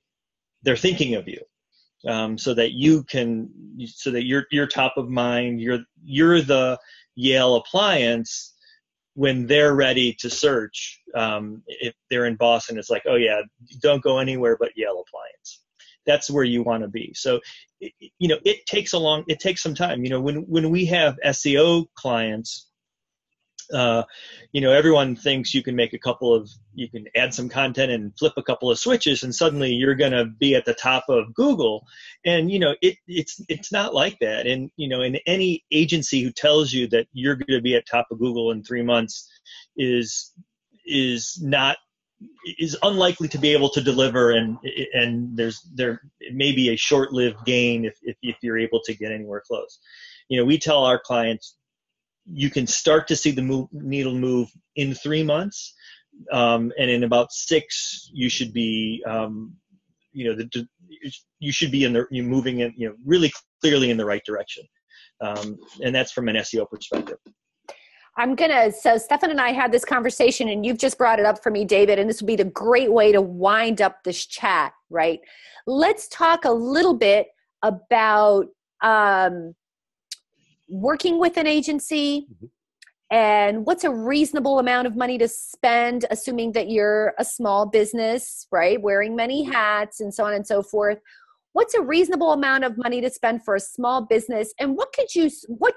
they're thinking of you, so that you're top of mind. You're the Yale appliance when they're ready to search, if they're in Boston, it's like, oh yeah, don't go anywhere but Yale Appliance. That's where you want to be. So, it takes some time. When we have SEO clients, everyone thinks you can add some content and flip a couple of switches and suddenly you're going to be at the top of Google. And, it's not like that. And, in any agency who tells you that you're going to be at top of Google in 3 months is unlikely to be able to deliver. And there may be a short-lived gain if you're able to get anywhere close. We tell our clients, you can start to see the needle move in 3 months, and in about 6, you should be, you should be moving in, really clearly in the right direction, and that's from an SEO perspective. So Stefan and I had this conversation, and you've just brought it up for me, David, and this would be the great way to wind up this chat, right? Let's talk a little bit about working with an agency, and what's a reasonable amount of money to spend, assuming that you're a small business, right? Wearing many hats and so on and so forth. What's a reasonable amount of money to spend for a small business? And what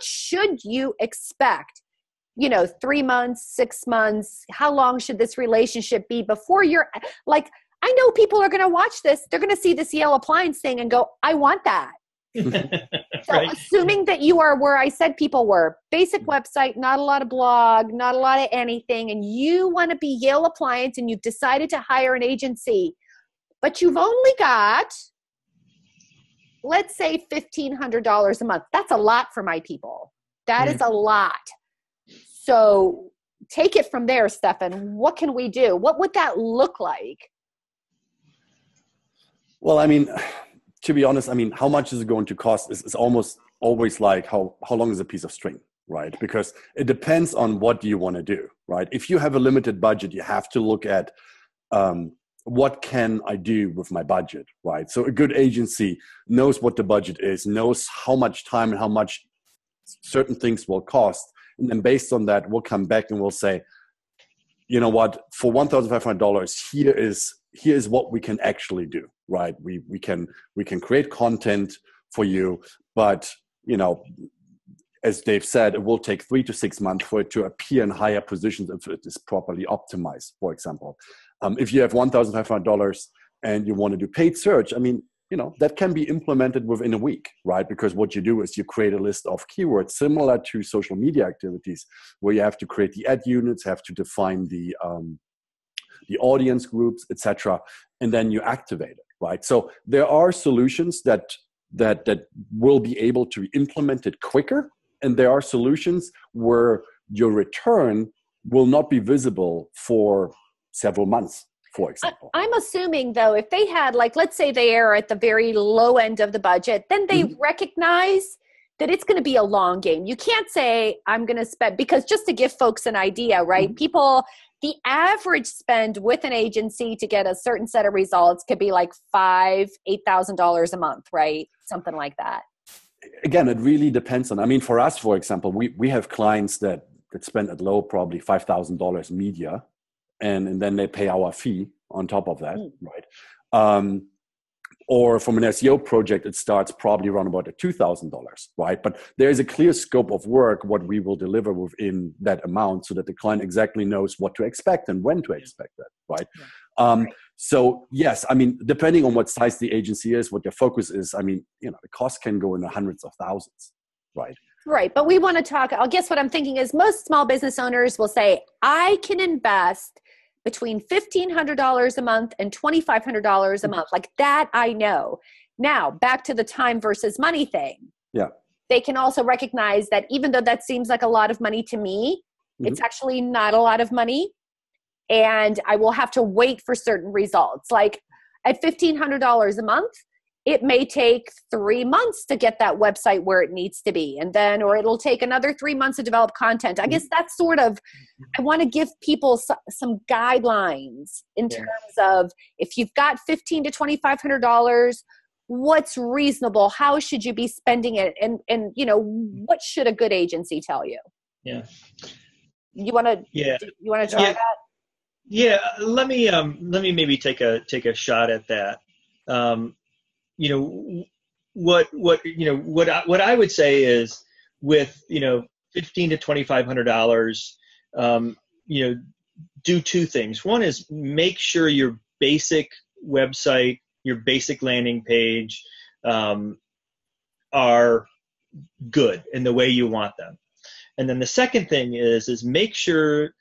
should you expect? 3 months, 6 months, how long should this relationship be before you're like, I know people are going to watch this. They're going to see this Yale Appliance thing and go, I want that. So right. Assuming that you are where I said people were, basic website, not a lot of blog, not a lot of anything, and you want to be Yale Appliance and you've decided to hire an agency, but you've only got, let's say, $1,500 a month. That's a lot for my people. That is a lot. So take it from there, Stefan. What can we do? What would that look like? Well, to be honest, how much is it going to cost is almost always like how long is a piece of string, right? Because it depends on what do you want to do, right? If you have a limited budget, you have to look at what can I do with my budget, right? So a good agency knows what the budget is, knows how much time and how much certain things will cost. And then based on that, we'll come back and we'll say, you know what, for $1,500, here is what we can actually do, right? We can create content for you, but as Dave said, it will take 3 to 6 months for it to appear in higher positions if it is properly optimized. For example, if you have $1,500 and you want to do paid search, that can be implemented within a week, right? Because what you do is you create a list of keywords similar to social media activities, where you have to create the ad units, have to define the audience groups, etc., and then you activate it, right? So there are solutions that will be able to be implemented quicker, and there are solutions where your return will not be visible for several months. For example, I'm assuming, though, if they had, let's say they are at the very low end of the budget, then they recognize that it's going to be a long game. You can't say, I'm going to spend, because just to give folks an idea, right? People, the average spend with an agency to get a certain set of results could be like $5,000, $8,000 a month, right? Something like that. Again, it really depends on, for us, for example, we have clients that spend at low probably $5,000 media. And then they pay our fee on top of that, right? Or from an SEO project, it starts probably around about $2,000, right? But there is a clear scope of work, what we will deliver within that amount, so that the client exactly knows what to expect and when to expect that, right? Right. So yes, depending on what size the agency is, what their focus is, the cost can go in the hundreds of thousands, right? Right. But we want to talk, I guess what I'm thinking is most small business owners will say, I can invest between $1,500 a month and $2,500 a month. Like that, I know. Now, back to the time versus money thing. Yeah. They can also recognize that even though that seems like a lot of money to me, it's actually not a lot of money. And I will have to wait for certain results. Like at $1,500 a month, it may take 3 months to get that website where it needs to be. And then, or it'll take another 3 months to develop content. I guess that's sort of, I want to give people some guidelines in terms of if you've got $1,500 to $2,500, what's reasonable? How should you be spending it? And what should a good agency tell you? Yeah. You want to? Yeah. You want to try that? Yeah. Let me maybe take a shot at that. You know, what I would say is with, $1,500 to $2,500, do two things. One is make sure your basic website, your basic landing page, are good in the way you want them. And then the second thing is make sure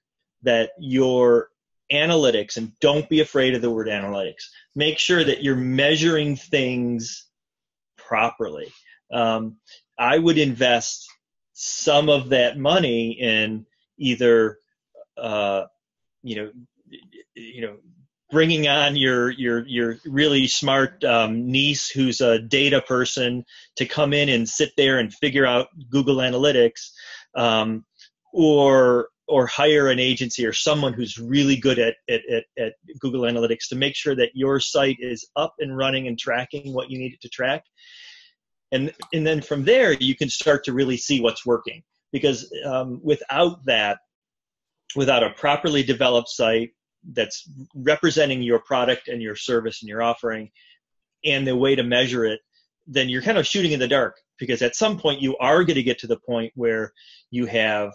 that your analytics, and don't be afraid of the word analytics, make sure that you're measuring things properly. I would invest some of that money in either, bringing on your really smart niece who's a data person to come in and sit there and figure out Google Analytics, or hire an agency or someone who's really good at Google Analytics to make sure that your site is up and running and tracking what you need it to track. And then from there, you can start to really see what's working. Because without a properly developed site that's representing your product and your service and your offering and the way to measure it, then you're kind of shooting in the dark, because at some point you are going to get to the point where you have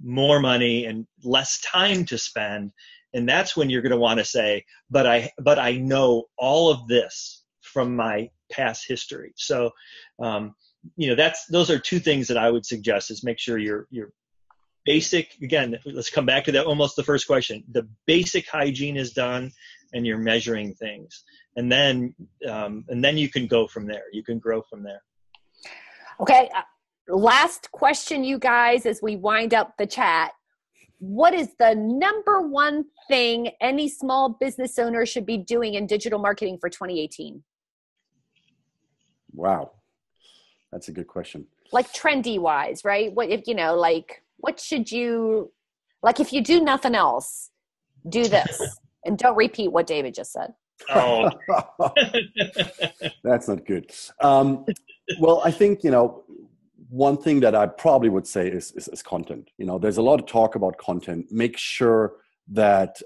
more money and less time to spend. And that's when you're going to want to say, but I know all of this from my past history. So, those are two things that I would suggest, is make sure your basic, again, let's come back to that, almost the first question. The basic hygiene is done and you're measuring things. And then you can go from there. You can grow from there. Okay. Last question, you guys, as we wind up the chat. What is the number one thing any small business owner should be doing in digital marketing for 2018? Wow. That's a good question. Like trendy wise, right? What if, what should you, like if you do nothing else, do this and don't repeat what David just said. Oh, that's not good. Well, I think, one thing that I probably would say is content. There's a lot of talk about content. Make sure that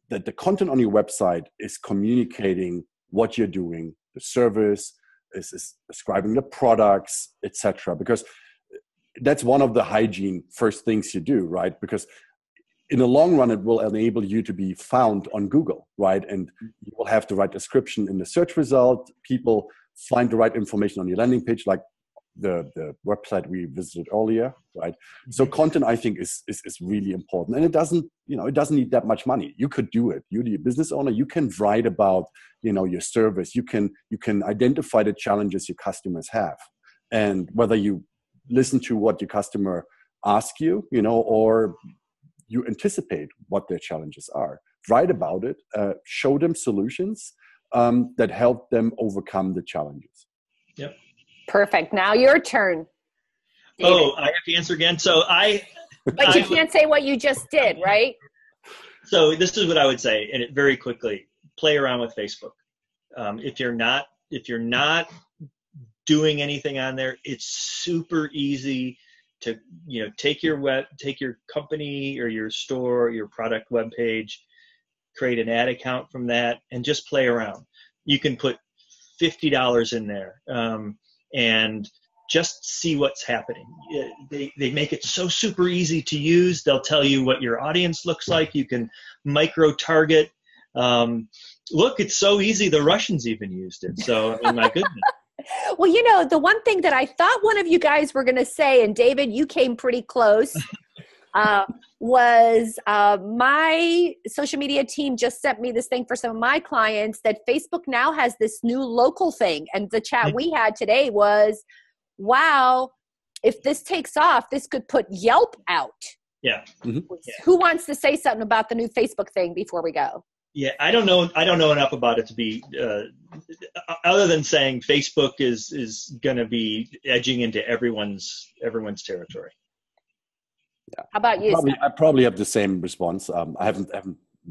that the content on your website is communicating what you're doing, the service, is describing the products, etc. Because that's one of the hygiene first things you do, right? Because in the long run, it will enable you to be found on Google, right? And you will have the right description in the search result. People find the right information on your landing page, like the website we visited earlier, right? So content, I think, is really important, and it doesn't need that much money. You could do it. You're the business owner. You can write about your service. You can identify the challenges your customers have, and whether you listen to what your customer asks you, or you anticipate what their challenges are. Write about it. Show them solutions that help them overcome the challenges. Yep. Perfect. Now your turn, David. Oh, I have to answer again. So But you can't say what you just did, right? So this is what I would say, and very quickly, play around with Facebook. If you're not doing anything on there, it's super easy to take your company or your store or your product web page, create an ad account from that, and just play around. You can put $50 in there. And just see what's happening. They make it so super easy to use. They'll tell you what your audience looks like. You can micro target. Look, it's so easy. The Russians even used it. So, my goodness. Well, the one thing that I thought one of you guys were going to say, and David, you came pretty close, was my social media team just sent me this thing for some of my clients that Facebook now has this new local thing. And the chat we had today was, wow, if this takes off, this could put Yelp out. Yeah. Mm-hmm. Who wants to say something about the new Facebook thing before we go? Yeah, I don't know enough about it to be other than saying Facebook is going to be edging into everyone's territory. Yeah. How about you? I probably have the same response. I haven't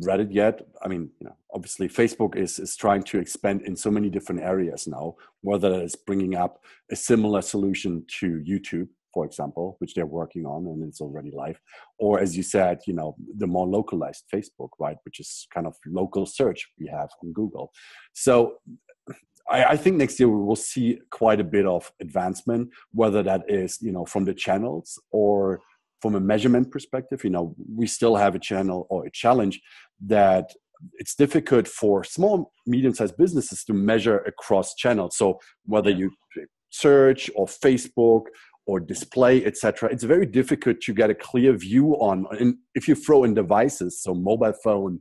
read it yet. I mean, obviously Facebook is trying to expand in so many different areas now, whether it's bringing up a similar solution to YouTube, for example, which they're working on and it's already live. Or as you said, the more localized Facebook, right, which is kind of local search we have on Google. So I think next year we will see quite a bit of advancement, whether that is, from the channels or from a measurement perspective. We still have a channel or a challenge that it's difficult for small, medium-sized businesses to measure across channels. So whether you search or Facebook or display, etc., it's very difficult to get a clear view on. And if you throw in devices, so mobile phone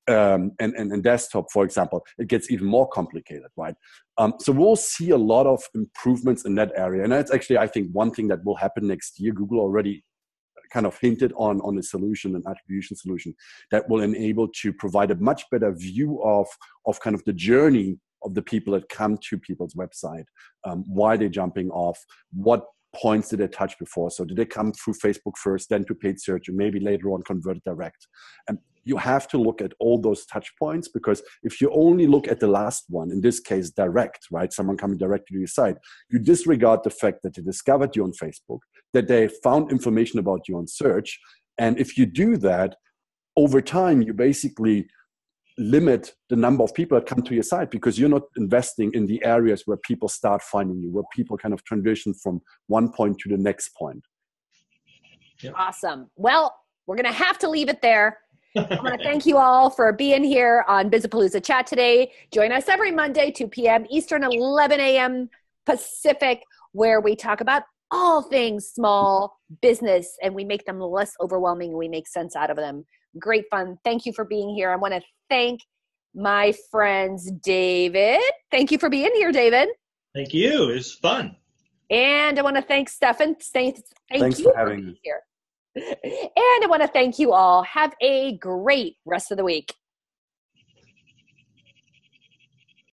and desktop, for example, it gets even more complicated, right? So we'll see a lot of improvements in that area. And that's actually, I think, one thing that will happen next year. Google already kind of hinted on a solution, an attribution solution that will enable to provide a much better view of kind of the journey of the people that come to people's website, why they're jumping off, what points did they touch before. So did they come through Facebook first, then to paid search, and maybe later on converted direct? And you have to look at all those touch points, because if you only look at the last one, in this case, direct, right? Someone coming directly to your site, you disregard the fact that they discovered you on Facebook, that they found information about you on search. And if you do that, over time, you basically limit the number of people that come to your site, because you're not investing in the areas where people start finding you, where people kind of transition from one point to the next point. Yep. Awesome. Well, we're going to have to leave it there. I want to thank you all for being here on Bizapalooza Chat today. Join us every Monday, 2 p.m. Eastern, 11 a.m. Pacific, where we talk about all things small business and we make them less overwhelming and we make sense out of them. Great fun. Thank you for being here. I want to thank my friends, David. Thank you for being here, David. Thank you. It was fun. And I want to thank Stefan. Thanks for having me here. And I want to thank you all. Have a great rest of the week.